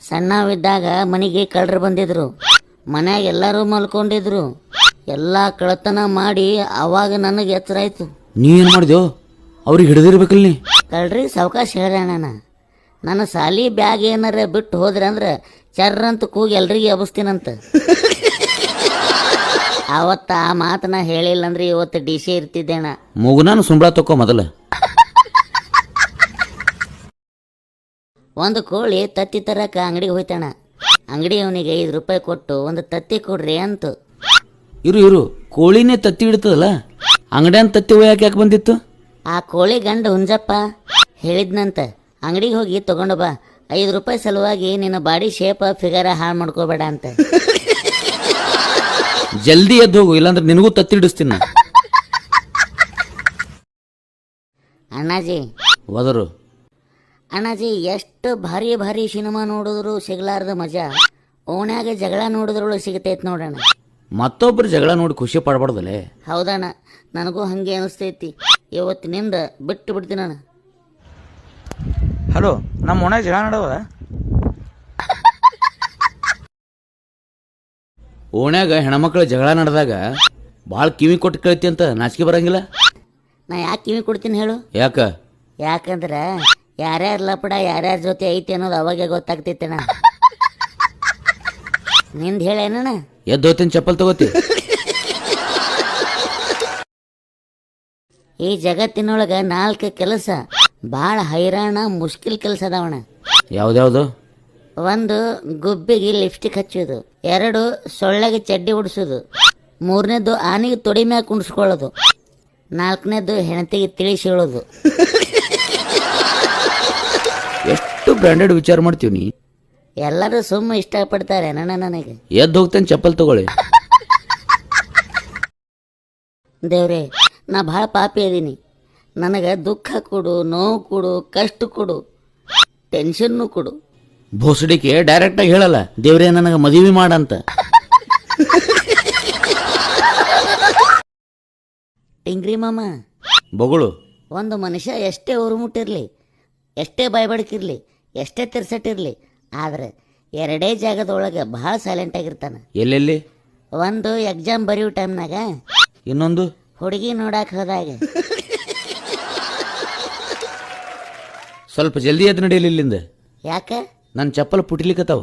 ಸಣ್ಣವಿದ್ದಾಗ ಮನೆಗೆ ಕಳ್ಳರು ಬಂದಿದ್ರು, ಮನ್ಯಾಗ ಎಲ್ಲರೂ ಮಲ್ಕೊಂಡಿದ್ರು. ಎಲ್ಲ ಕಳತನ ಮಾಡಿ ಅವಾಗ ನನಗೆ ಎಚ್ಚರ ಆಯ್ತು. ನೀ ಏನು ಮಾಡಿದೆವು? ಅವ್ರಿಗೆ ಹಿಡಿದಿರ್ಬೇಕಲ್ಲ ನೀ. ಕಳ್ರಿಗೆ ಸಾವಕಾಶ ಹೇಳ್ಯಾಣ. ನನ್ನ ಸಾಲಿ ಬ್ಯಾಗ್ ಏನಾರ ಬಿಟ್ಟು ಹೋದ್ರೆ ಅಂದ್ರೆ ಚರ್ರಂತ ಕೂಗಿ ಎಲ್ರಿಗೆ ಎಬ್ಬಿಸ್ತೀನಂತ. ಅವತ್ತ ಆ ಮಾತನ್ನ ಹೇಳಿಲ್ಲ ಅಂದ್ರೆ ಇವತ್ತು DC ಇರ್ತಿದ್ದೇಣ. ಮೂಗುನಾನು ಸುಂಬಳ ತಕೋ ಮೊದಲ. ಒಂದು ಕೋಳಿ ತತ್ತಿ ತರಕ ಅಂಗಡಿಗೆ ಹೋಯ್ತಾಣ. ಅಂಗಡಿ ಅವನಿಗೆ 5 ರೂಪಾಯಿ ಕೊಟ್ಟು ಒಂದು ತತ್ತಿ ಕೊಡ್ರಿ ಅಂತ. ಇರು ಕೋಳಿನೇ ತತ್ತಿ ಇಡ್ತದಲ್ಲ, ಅಂಗಡಿಯನ್ ತತ್ತಿ ಒಯ್ಯಾಕೆ ಯಾಕೆ ಬಂದಿತ್ತು? ಆ ಕೋಳಿ ಗಂಡ ಹುಂಜಪ್ಪ ಹೇಳಿದ್ನಂತ, ಅಂಗಡಿಗೆ ಹೋಗಿ ತಗೊಂಡು ಬಾ, 5 ರೂಪಾಯಿ ಸಲುವಾಗಿ ನಿನ್ನ ಬಾಡಿ ಶೇಪ್ ಫಿಗರ ಹಾಳು ಮಾಡ್ಕೋಬೇಡ ಅಂತ. ಜಲ್ದಿ ಎದ್ದು ಹೋಗು, ಇಲ್ಲಾಂದ್ರೆ ನಿನಗೂ ತತ್ತಿ ಇಡಿಸ್ತೀನಿ ನಾ. ಅಣ್ಣಾಜಿ ಹೋದರು. ಅಣ್ಣಾಜಿ, ಎಷ್ಟು ಭಾರಿ ಭಾರಿ ಸಿನಿಮಾ ನೋಡಿದ್ರು ಸಿಗ್ಲಾರ್ದ ಮಜಾ ಓಣ್ಯಾಗ ಜಗಳ ನೋಡಿದ್ರೊಳಗೆ ಸಿಗತೈತಿ ನೋಡೋಣ. ಮತ್ತೊಬ್ಬರು ಜಗಳ ನೋಡಿ ಖುಷಿ ಪಡಬಾರ್ದಲ್ಲೇ. ಹೌದಣ್ಣ, ನನಗೂ ಹಂಗೆ ಅನಿಸ್ತೈತಿ. ಇವತ್ತಿನಿಂದ ಬಿಟ್ಟು ಬಿಡ್ತೀನಿ ಅಣ್ಣ. ಹಲೋ, ನಮ್ಮ ಓಣ್ಯಾಗ ಜಗಳ ನಡವ? ಓಣ್ಯಾಗ ಹೆಣ್ಮಕ್ಳು ಜಗಳ ನಡೆದಾಗ ಭಾಳ ಕಿವಿ ಕೊಟ್ಟು ಕೇಳ್ತಿ ಅಂತ ನಾಚಿಕೆ ಬರಂಗಿಲ್ಲ? ನಾ ಯಾಕೆ ಕಿವಿ ಕೊಡ್ತೀನಿ ಹೇಳು? ಯಾಕ? ಯಾಕಂದ್ರೆ ಯಾರ್ಯಾರ ಲಪಡ ಯಾರ್ಯಾರ ಜೊತೆ ಐತಿ ಅನ್ನೋದು ಅವಾಗೆ ಗೊತ್ತಾಗ್ತೈತಣ್ಣ. ನಿಂದು ಹೇಳೇನಣ್ಣ? ಎದ್ದು ಹೋಗ್ತೀನಿ, ಚಪ್ಪಲ್ ತಗೋತಿ. ಈ ಜಗತ್ತಿನೊಳಗೆ 4 ಕೆಲಸ ಭಾಳ ಹೈರಾಣ ಮುಷ್ಕಿಲ್ ಕೆಲಸ ಅದಾವಣ. ಯಾವ್ದ್ಯಾವ್ದು? 1 ಗುಬ್ಬಿಗೆ ಲಿಪ್ಸ್ಟಿಕ್ ಹಚ್ಚೋದು, 2 ಸೊಳ್ಳೆಗೆ ಚಡ್ಡಿ ಉಡಿಸೋದು, 3ನೇದು ಆನೆಗೆ ತೊಡಿ ಮ್ಯಾಗ ಕುಣಿಸ್ಕೊಳ್ಳೋದು, 4ನೇದು ಹೆಣತಿಗೆ ತಿಳಿಸಿ ಹೇಳೋದು. ಎಷ್ಟು ಬ್ರ್ಯಾಂಡೆಡ್ ವಿಚಾರ ಮಾಡ್ತೀವಿ ನೀ. ಎಲ್ಲರೂ ಸುಮ್ಮ ಇಷ್ಟಪಡ್ತಾರೆ ನನಗೆ. ಎದ್ದು ಹೋಗ್ತೇನೆ, ಚಪ್ಪಲ್ ತಗೊಳ್ಳಿ. ದೇವ್ರೆ, ನಾ ಭಾಳ ಪಾಪಿ ಅದೀನಿ. ನನಗೆ ದುಃಖ ಕೊಡು, ನೋವು ಕೊಡು, ಕಷ್ಟ ಕೊಡು, ಟೆನ್ಷನ್ನು ಕೊಡು. ಭೋಸಡಿಕೆ ಡೈರೆಕ್ಟಾಗಿ ಹೇಳಲ್ಲ, ದೇವ್ರೇ ನನಗೆ ಮದುವೆ ಮಾಡಂತ. ಟಿಂಗ್ರಿ ಮಾಮ, ಬೊಗಳು. ಒಂದು ಮನುಷ್ಯ ಎಷ್ಟೇ ಉರುಮುಟ್ಟಿರ್ಲಿ, ಎಷ್ಟೇ ಬಾಯ್ಬಡ್ಕಿರ್ಲಿ, ಎಷ್ಟೇ ತಿರ್ಸಟ್ಟಿರ್ಲಿ, ಆದರೆ 2 ಜಾಗದೊಳಗೆ ಭಾಳ ಸೈಲೆಂಟ್ ಆಗಿರ್ತಾನೆ. ಎಲ್ಲೆಲ್ಲಿ? 1 ಎಕ್ಸಾಮ್ ಬರೆಯೋ ಟೈಮ್ನಾಗ, ಇನ್ನೊಂದು ಹುಡುಗಿ ನೋಡಕ್ಕೆ ಹೋದಾಗ. ಸ್ವಲ್ಪ ಜಲ್ದಿ ಎದ್ದು ನಡೆಯಲಿ ಇಲ್ಲಿಂದ. ಯಾಕೆ? ನನ್ನ ಚಪ್ಪಲ್ ಪುಟಿಲಿಕ್ಕತ್ತಾವ.